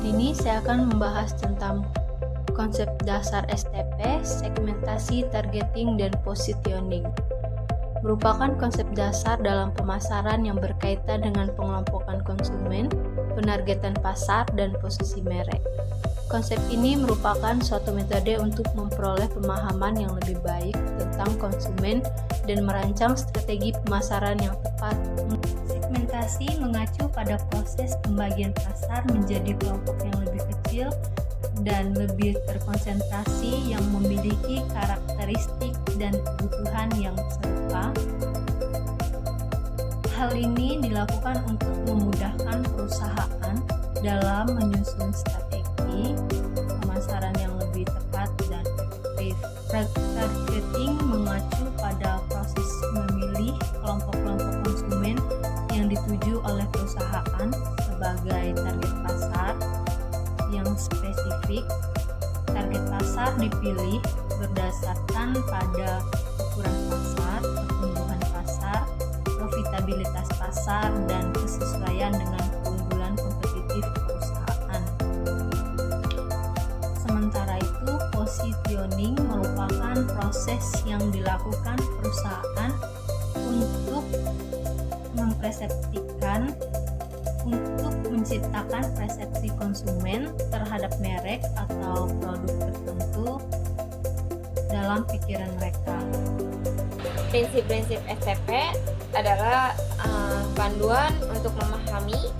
ini saya akan membahas tentang konsep dasar STP, segmentasi, targeting, dan positioning. Merupakan konsep dasar dalam pemasaran yang berkaitan dengan pengelompokan konsumen, penargetan pasar, dan posisi merek. Konsep ini merupakan suatu metode untuk memperoleh pemahaman yang lebih baik tentang konsumen dan merancang strategi pemasaran yang tepat. Segmentasi mengacu pada proses pembagian pasar menjadi kelompok yang lebih kecil dan lebih terkonsentrasi yang memiliki karakteristik dan kebutuhan yang serupa. Hal ini dilakukan untuk memudahkan perusahaan dalam menyusun strategi pemasaran yang lebih tepat dan efektif. Targeting mengacu pada proses memilih kelompok-kelompok konsumen yang dituju oleh perusahaan sebagai target pasar yang spesifik. Target pasar dipilih berdasarkan pada ukuran pasar, pertumbuhan pasar, profitabilitas pasar, dan kesesuaian dengan keunggulan kompetitif perusahaan. Sementara itu, positioning merupakan proses yang dilakukan perusahaan untuk menciptakan persepsi konsumen terhadap merek atau produk tertentu dalam pikiran mereka. Prinsip-prinsip STP adalah panduan untuk memahami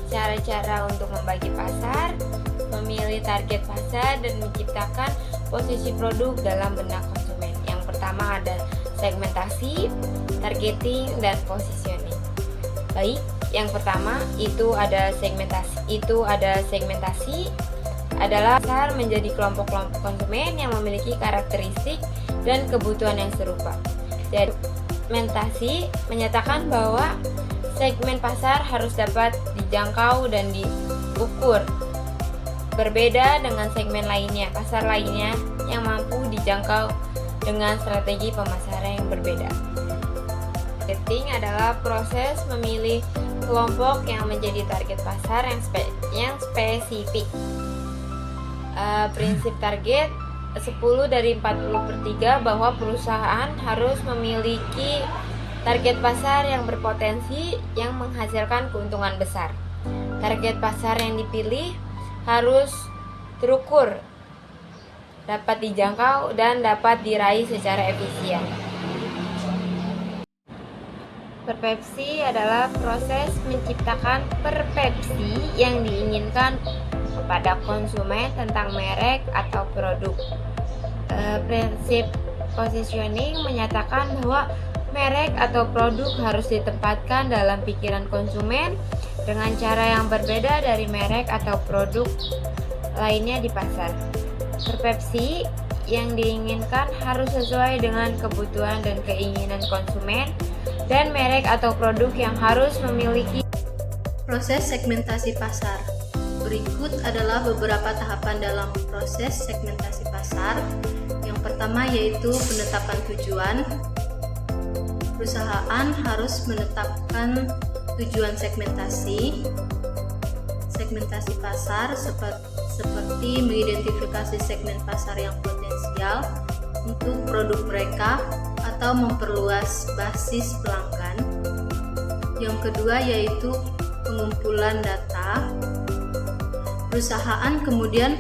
cara-cara untuk membagi pasar, memilih target pasar, dan menciptakan posisi produk dalam benak konsumen. Yang pertama ada segmentasi, targeting, dan positioning. Baik, yang pertama itu ada segmentasi adalah pasar menjadi kelompok-kelompok konsumen yang memiliki karakteristik dan kebutuhan yang serupa. Jadi, segmentasi menyatakan bahwa segmen pasar harus dapat dijangkau dan diukur. Berbeda dengan segmen lainnya, pasar lainnya yang mampu dijangkau dengan strategi pemasaran yang berbeda. Targeting adalah proses memilih kelompok yang menjadi target pasar yang spesifik. Prinsip target 10 dari 40/3 bahwa perusahaan harus memiliki target pasar yang berpotensi yang menghasilkan keuntungan besar. Target pasar yang dipilih harus terukur, dapat dijangkau, dan dapat diraih secara efisien. Persepsi adalah proses menciptakan persepsi yang diinginkan kepada konsumen tentang merek atau produk. Prinsip positioning menyatakan bahwa merek atau produk harus ditempatkan dalam pikiran konsumen dengan cara yang berbeda dari merek atau produk lainnya di pasar. Persepsi yang diinginkan harus sesuai dengan kebutuhan dan keinginan konsumen, dan merek atau produk yang harus memiliki. Proses segmentasi pasar. Berikut adalah beberapa tahapan dalam proses segmentasi pasar. Yang pertama yaitu penetapan tujuan. Perusahaan harus menetapkan tujuan segmentasi pasar seperti mengidentifikasi segmen pasar yang potensial untuk produk mereka atau memperluas basis pelanggan. Yang kedua yaitu pengumpulan data. Perusahaan kemudian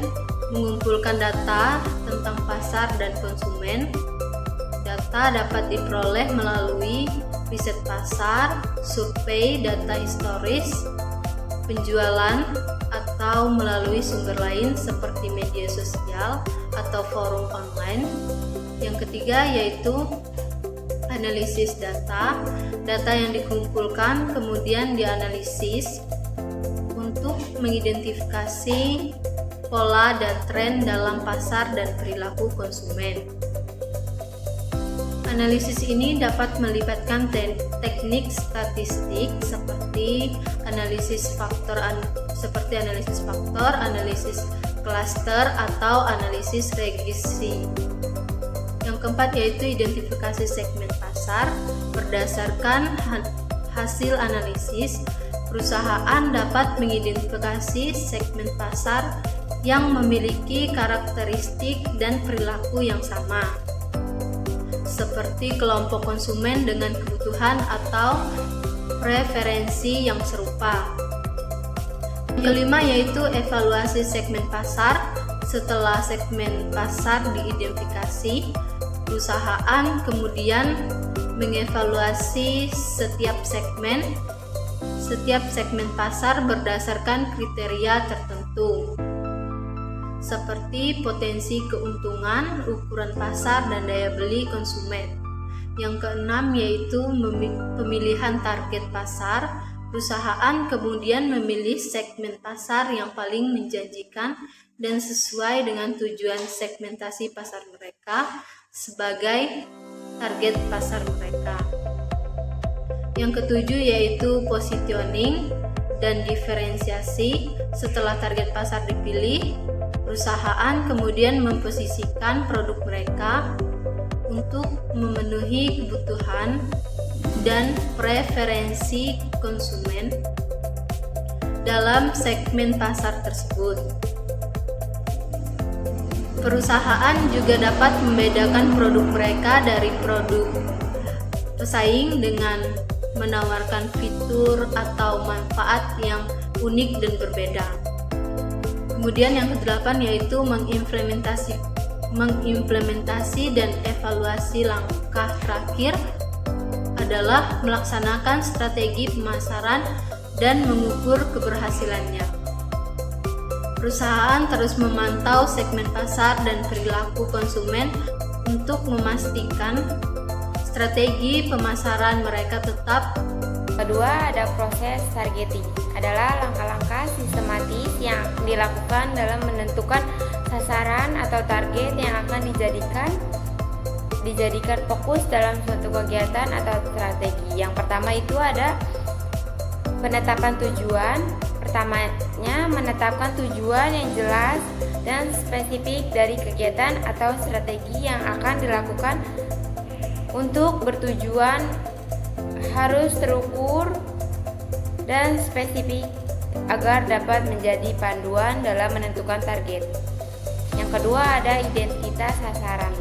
mengumpulkan data tentang pasar dan konsumen. Data dapat diperoleh melalui riset pasar, survei, data historis, penjualan, atau melalui sumber lain seperti media sosial atau forum online. Yang ketiga yaitu analisis data. Data yang dikumpulkan kemudian dianalisis untuk mengidentifikasi pola dan tren dalam pasar dan perilaku konsumen. Analisis ini dapat melibatkan teknik statistik seperti analisis faktor, analisis klaster, atau analisis regresi. Yang keempat yaitu identifikasi segmen pasar. Berdasarkan hasil analisis, Perusahaan dapat mengidentifikasi segmen pasar yang memiliki karakteristik dan perilaku yang sama, seperti kelompok konsumen dengan kebutuhan atau preferensi yang serupa. Yang kelima yaitu evaluasi segmen pasar. Setelah segmen pasar diidentifikasi, perusahaan kemudian mengevaluasi setiap segmen pasar berdasarkan kriteria tertentu, seperti potensi keuntungan, ukuran pasar, dan daya beli konsumen. Yang keenam yaitu pemilihan target pasar. Perusahaan kemudian memilih segmen pasar yang paling menjanjikan dan sesuai dengan tujuan segmentasi pasar mereka sebagai target pasar mereka. Yang ketujuh yaitu positioning dan diferensiasi. Setelah target pasar dipilih, perusahaan kemudian memposisikan produk mereka untuk memenuhi kebutuhan dan preferensi konsumen dalam segmen pasar tersebut. Perusahaan juga dapat membedakan produk mereka dari produk pesaing dengan menawarkan fitur atau manfaat yang unik dan berbeda. Kemudian yang kedelapan yaitu mengimplementasi dan evaluasi. Langkah terakhir adalah melaksanakan strategi pemasaran dan mengukur keberhasilannya. Perusahaan terus memantau segmen pasar dan perilaku konsumen untuk memastikan strategi pemasaran mereka tetap. Kedua, ada proses targeting. Adalah langkah-langkah sistematis yang dilakukan dalam menentukan sasaran atau target yang akan dijadikan fokus dalam suatu kegiatan atau strategi. Yang pertama itu ada penetapan tujuan. Pertamanya, menetapkan tujuan yang jelas dan spesifik dari kegiatan atau strategi yang akan dilakukan. Untuk bertujuan harus terukur dan spesifik agar dapat menjadi panduan dalam menentukan target. Yang kedua ada identitas sasaran.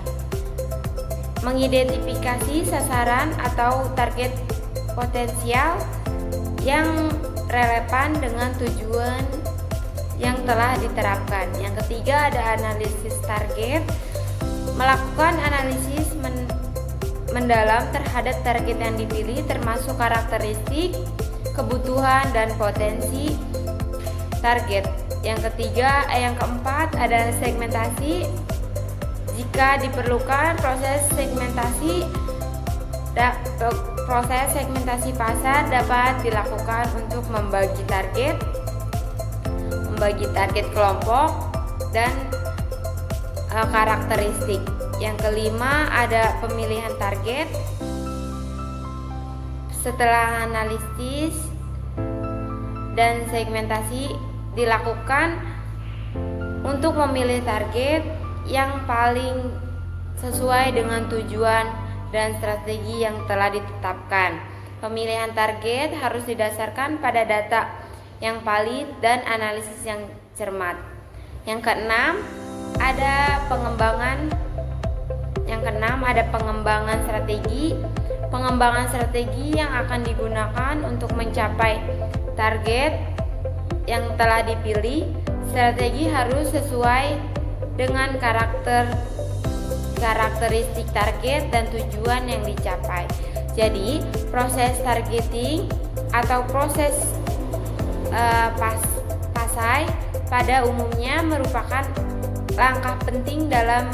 Mengidentifikasi sasaran atau target potensial yang relevan dengan tujuan yang telah diterapkan. Yang ketiga ada analisis target. Melakukan analisis mendalam terhadap target yang dipilih, termasuk karakteristik, kebutuhan, dan potensi target. Yang keempat ada segmentasi. Jika diperlukan, proses segmentasi pasar dapat dilakukan untuk membagi target kelompok dan karakteristik. Yang kelima ada pemilihan target. Setelah analisis dan segmentasi dilakukan untuk memilih target yang paling sesuai dengan tujuan dan strategi yang telah ditetapkan. Pemilihan target harus didasarkan pada data yang valid dan analisis yang cermat. Yang keenam ada pengembangan strategi. Pengembangan strategi yang akan digunakan untuk mencapai target yang telah dipilih. Strategi harus sesuai dengan karakteristik target dan tujuan yang dicapai. Jadi, proses targeting atau proses pasai pada umumnya merupakan langkah penting dalam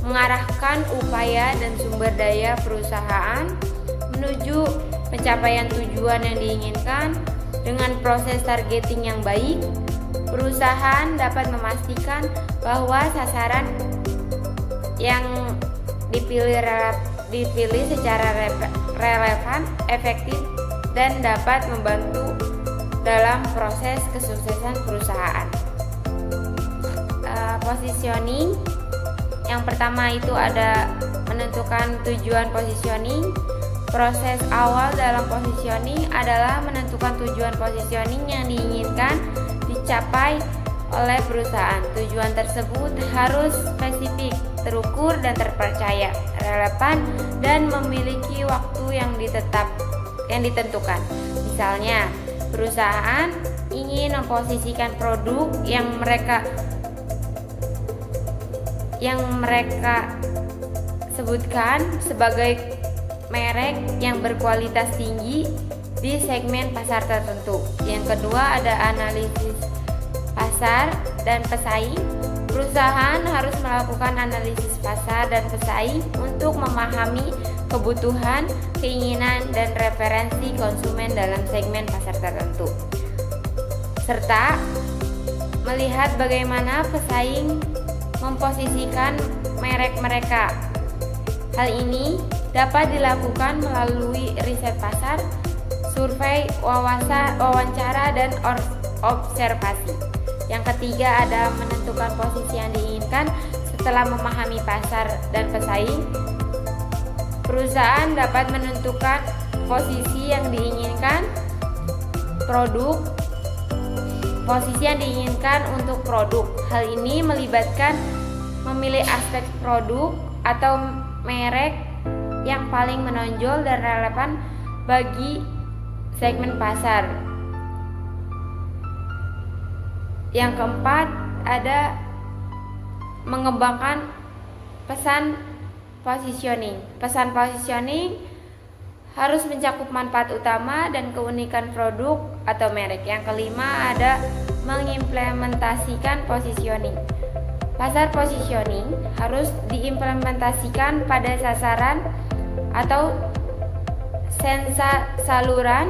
mengarahkan upaya dan sumber daya perusahaan menuju pencapaian tujuan yang diinginkan. Dengan proses targeting yang baik, perusahaan dapat memastikan bahwa sasaran yang dipilih secara relevan, efektif, dan dapat membantu dalam proses kesuksesan perusahaan. Positioning. Yang pertama itu ada menentukan tujuan positioning. Proses awal dalam positioning adalah menentukan tujuan positioning yang diinginkan dicapai oleh perusahaan. Tujuan tersebut harus spesifik, terukur dan terpercaya, relevan dan memiliki waktu yang ditentukan. Misalnya, perusahaan ingin memposisikan produk yang mereka sebutkan sebagai merek yang berkualitas tinggi di segmen pasar tertentu. Yang kedua ada analisis pasar dan pesaing. Perusahaan harus melakukan analisis pasar dan pesaing untuk memahami kebutuhan, keinginan, dan referensi konsumen dalam segmen pasar tertentu, serta melihat bagaimana pesaing memposisikan merek mereka. Hal ini dapat dilakukan melalui riset pasar, survei, wawancara, dan observasi. Yang ketiga ada menentukan posisi yang diinginkan. Setelah memahami pasar dan pesaing, perusahaan dapat menentukan posisi yang diinginkan untuk produk. Hal ini melibatkan memilih aspek produk atau merek yang paling menonjol dan relevan bagi segmen pasar. Yang keempat ada mengembangkan pesan positioning. Pesan positioning harus mencakup manfaat utama dan keunikan produk atau merek. Yang kelima ada mengimplementasikan positioning. Pasar positioning harus diimplementasikan pada sasaran atau saluran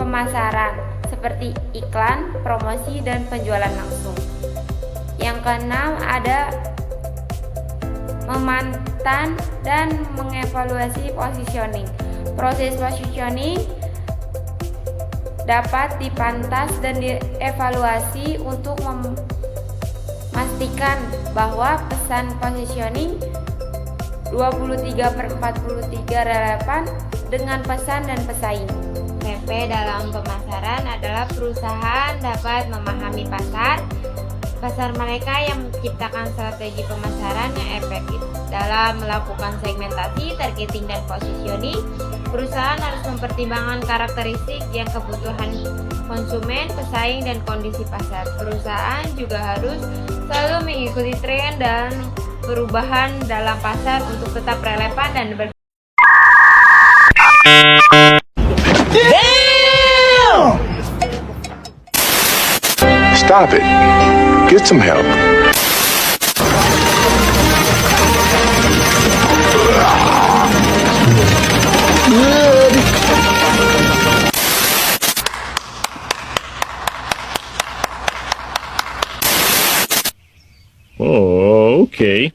pemasaran seperti iklan, promosi, dan penjualan langsung. Yang keenam ada memantau dan mengevaluasi positioning. Proses positioning dapat dipantas dan dievaluasi untuk memastikan bahwa pesan positioning 23/43 relevan dengan pesan dan pesaing. PP dalam pemasaran adalah perusahaan dapat memahami pasar mereka yang menciptakan strategi pemasaran yang efektif. Dalam melakukan segmentasi, targeting, dan positioning, perusahaan harus mempertimbangkan karakteristik yang kebutuhan konsumen, pesaing, dan kondisi pasar. Perusahaan juga harus selalu mengikuti tren dan perubahan dalam pasar untuk tetap relevan dan Stop it. Get some help. Oh, okay.